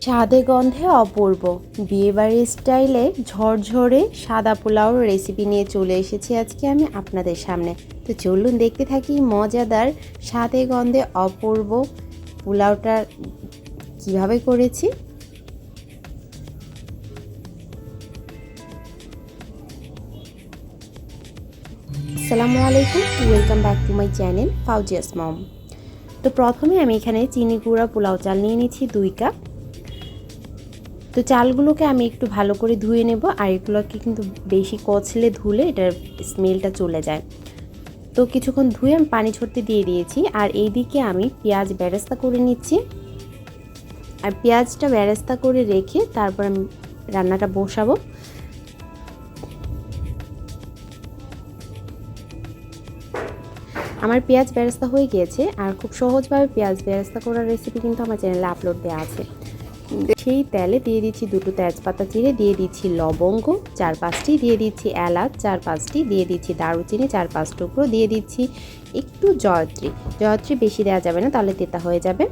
স্বাদে গন্ধে অপূর্ব বিয়েবাড়ির স্টাইলে ঝরঝরে সাদা পোলাও রেসিপি নিয়ে চলে এসেছি আজকে আমি আপনাদের সামনে। তো চলুন দেখতে থাকি মজাদার স্বাদে গন্ধে অপূর্ব পোলাওটা কিভাবে করেছি। আসসালামু আলাইকুম, welcome back to my channel Fauzia's mom. তো প্রথমে আমি এখানে চিনি গুঁড়া পোলাও চাল নিয়ে নিচ্ছি 2 কাপ। তো চালগুলোকে আমি একটু ভালো করে ধুয়ে নেব, আর এগুলোকে কিন্তু বেশি কচলে ধুলে এটার স্মেলটা চলে যায়। তো কিছুক্ষণ ধুয়ে আমি পানি ঝরতে দিয়ে দিয়েছি, আর এইদিকে আমি পেঁয়াজ বেরেস্তা করে নিচ্ছি। আর পেঁয়াজটা বেরেস্তা করে রেখে তারপর আমি রান্নাটা বসাবো। আমার পেঁয়াজ বেরেস্তা হয়ে গিয়েছে, আর খুব সহজভাবে পেঁয়াজ বেরেস্তা করার রেসিপি কিন্তু আমার চ্যানেলে আপলোড দেওয়া আছে। সেই তেলে দিয়ে দিচ্ছি 2টো তেজপাতা চিড়ে, দিয়ে দিচ্ছি লবঙ্গ 4-5টি, দিয়ে দিচ্ছি এলাচ 4-5টি, দিয়ে দিচ্ছি দারুচিনি 4-5 টুকরো, দিয়ে দিচ্ছি একটু জয়ত্রী বেশি দেওয়া যাবে না, তাহলে তেতা হয়ে যাবে।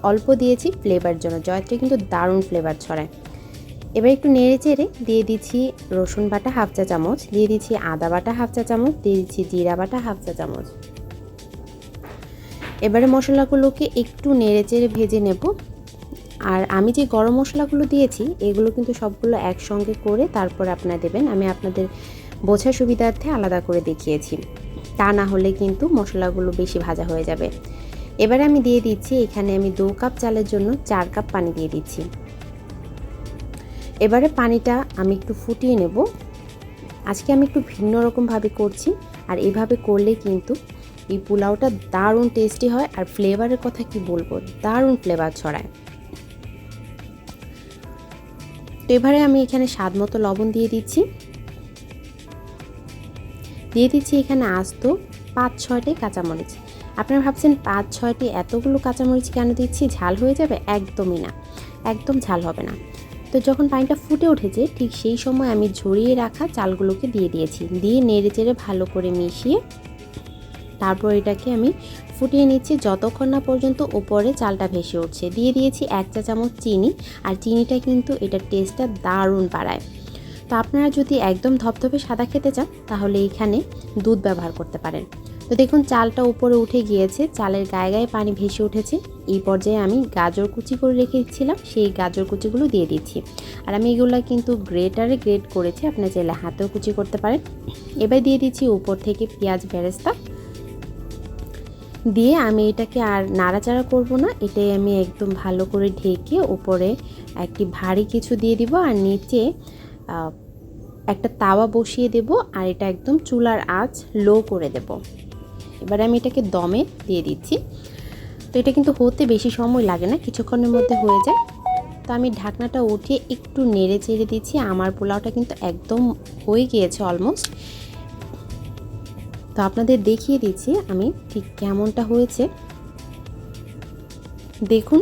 অল্প দিয়েছি ফ্লেভার জন্য, জয়ত্রী কিন্তু দারুণ ফ্লেভার ছড়ায়। এবার একটু নেড়ে চেড়ে দিয়ে দিচ্ছি রসুন বাটা 1/2 চা চামচ, দিয়ে দিচ্ছি আদা বাটা 1/2 চা চামচ, দিয়ে দিচ্ছি জিরা বাটা 1/2 চা চামচ। এবারে মশলাগুলোকে একটু নেড়ে চেড়ে ভেজে নেব। আর আমি যে গরম মশলাগুলো দিয়েছি এগুলো কিন্তু সবগুলো একসঙ্গে করে তারপর আপনারা দেবেন। আমি আপনাদের বোঝার সুবিধার্থে আলাদা করে দেখিয়েছি, তা না হলে কিন্তু মশলাগুলো বেশি ভাজা হয়ে যাবে। এবারে আমি দিয়ে দিচ্ছি, এখানে আমি 2 কাপ চালের জন্য 4 কাপ পানি দিয়ে দিচ্ছি। এবারে পানিটা আমি একটু ফুটিয়ে নেব। আজকে আমি একটু ভিন্ন রকমভাবে করছি, আর এইভাবে করলে কিন্তু এই পোলাওটা দারুণ টেস্টি হয়। আর ফ্লেভারের কথা কি বলবো, দারুণ ফ্লেভার ছড়ায়। তো এবারে আমি এখানে স্বাদ মতো লবণ দিয়ে দিচ্ছি। এখানে আস্ত 5-6টি কাঁচামরিচ। আপনারা ভাবছেন 5-6টি এতগুলো কাঁচামরিচ কেন দিচ্ছি, ঝাল হয়ে যাবে? একদমই না, একদম ঝাল হবে না। তো যখন পানিটা ফুটে উঠেছে ঠিক সেই সময় আমি ঝরিয়ে রাখা চালগুলোকে দিয়ে দিয়েছি, দিয়ে নেড়ে চেড়ে ভালো করে মিশিয়ে তারপর এটাকে আমি ফুটিয়ে নিচ্ছি যতক্ষণ না পর্যন্ত উপরে চালটা ভেসে উঠছে। দিয়ে দিয়েছি 1 চা চামচ চিনি, আর চিনিটা কিন্তু এটার টেস্টটা দারুণ বাড়ায়। তো আপনারা যদি একদম ধপধপে সাদা খেতে চান তাহলে এখানে দুধ ব্যবহার করতে পারেন। তো দেখুন চালটা উপরে উঠে গিয়েছে, চালের গায়ে গায়ে পানি ভেসে উঠেছে। এই পর্যায়ে আমি গাজর কুচি করে রেখেছিলাম, সেই গাজর কুচিগুলো দিয়ে দিচ্ছি। আর আমি এগুলো কিন্তু গ্রেটারে গ্রেট করেছি, আপনারা চাইলে হাতেও কুচি করতে পারেন। এবার দিয়ে দিচ্ছি উপর থেকে পেঁয়াজ বেরেস্তা, দিয়ে আমি এটাকে আর নাড়াচাড়া করব না, এটাই আমি একদম ভালো করে ঢেকে উপরে একটি ভারী কিছু দিয়ে দিব, আর নিচে একটা তাওয়া বসিয়ে দেব, আর এটা একদম চুলার আঁচ লো করে দেব। এবারে আমি এটাকে দমে দিয়ে দিচ্ছি। তো এটা কিন্তু হতে বেশি সময় লাগে না, কিছুক্ষণের মধ্যে হয়ে যায়। তো আমি ঢাকনাটা উঠিয়ে একটু নেড়ে চেড়ে দিচ্ছি। আমার পোলাওটা কিন্তু একদম হয়ে গিয়েছে অলমোস্ট। তো আপনাদের দেখিয়ে দিচ্ছি আমি ঠিক কেমনটা হয়েছে। দেখুন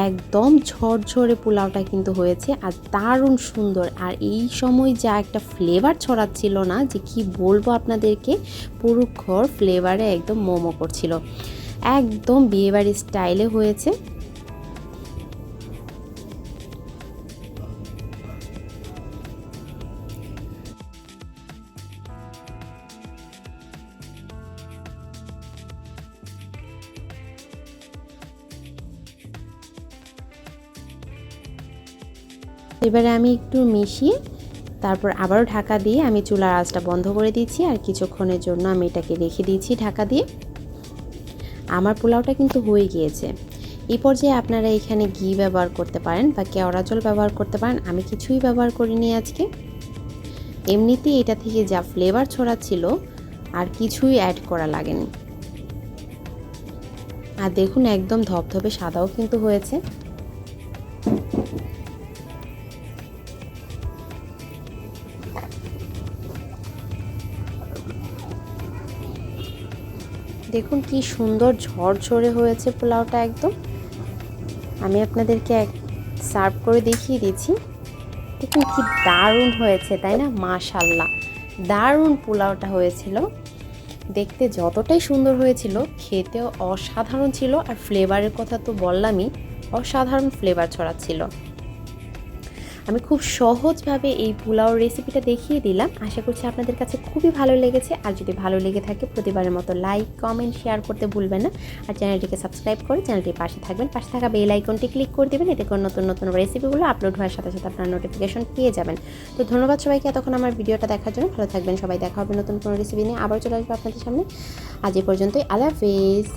একদম ঝরঝরে পোলাওটা কিন্তু হয়েছে, আর দারুণ সুন্দর। আর এই সময় যা একটা ফ্লেভার ছড়াচ্ছিল না, যে কি বলবো আপনাদেরকে, পুরো ঘর ফ্লেভারে একদম মোমো করছিল। একদম বিয়েবাড়ির স্টাইলে হয়েছে। এবারে আমি একটু মিশিয়ে তারপর আবারও ঢাকা দিয়ে আমি চুলার আঁচটা বন্ধ করে দিচ্ছি, আর কিছুক্ষণের জন্য আমি এটাকে রেখে দিয়েছি ঢাকা দিয়ে। আমার পোলাওটা কিন্তু হয়ে গিয়েছে। এই পর্যায়ে আপনারা এখানে ঘি ব্যবহার করতে পারেন বা কেওড়া জল ব্যবহার করতে পারেন, আমি কিছুই ব্যবহার করিনি আজকে। এমনিতেই এটা থেকে যা ফ্লেভার ছড়াচ্ছিল, আর কিছুই অ্যাড করা লাগেনি। আর দেখুন একদম ধপধপে সাদাও কিন্তু হয়েছে। দেখুন কি সুন্দর ঝরঝরে হয়েছে পোলাওটা একদম। আমি আপনাদেরকে সার্ভ করে দেখিয়ে দিচ্ছি। দেখুন কি দারুণ হয়েছে, তাই না? মাশাআল্লাহ, দারুণ পোলাওটা হয়েছিল। দেখতে যতটাই সুন্দর হয়েছিল খেতেও অসাধারণ ছিল। আর ফ্লেভারের কথা তো বললামই, অসাধারণ ফ্লেভার ছড়াচ্ছিল। আমি খুব সহজভাবে এই পোলাও রেসিপিটা দেখিয়ে দিলাম। আশা করছি আপনাদের কাছে খুবই ভালো লেগেছে। আর যদি ভালো লেগে থাকে প্রতিবারের মতো লাইক, কমেন্ট, শেয়ার করতে ভুলবেন না। আর চ্যানেলটিকে সাবস্ক্রাইব করে চ্যানেলটির পাশে থাকবেন। পাশে থাকা বেল আইকনটি ক্লিক করে দেবেন, এতে করে নতুন নতুন রেসিপিগুলো আপলোড হওয়ার সাথে সাথে আপনার নোটিফিকেশন পেয়ে যাবেন। তো ধন্যবাদ সবাইকে এতক্ষণ আমার ভিডিওটা দেখার জন্য। ভালো থাকবেন সবাই, দেখা হবে নতুন কোনো রেসিপি নিয়ে, আবার চলে আসবো আপনাদের সামনে। আজ এই পর্যন্তই, আল্লাহ হাফেজ।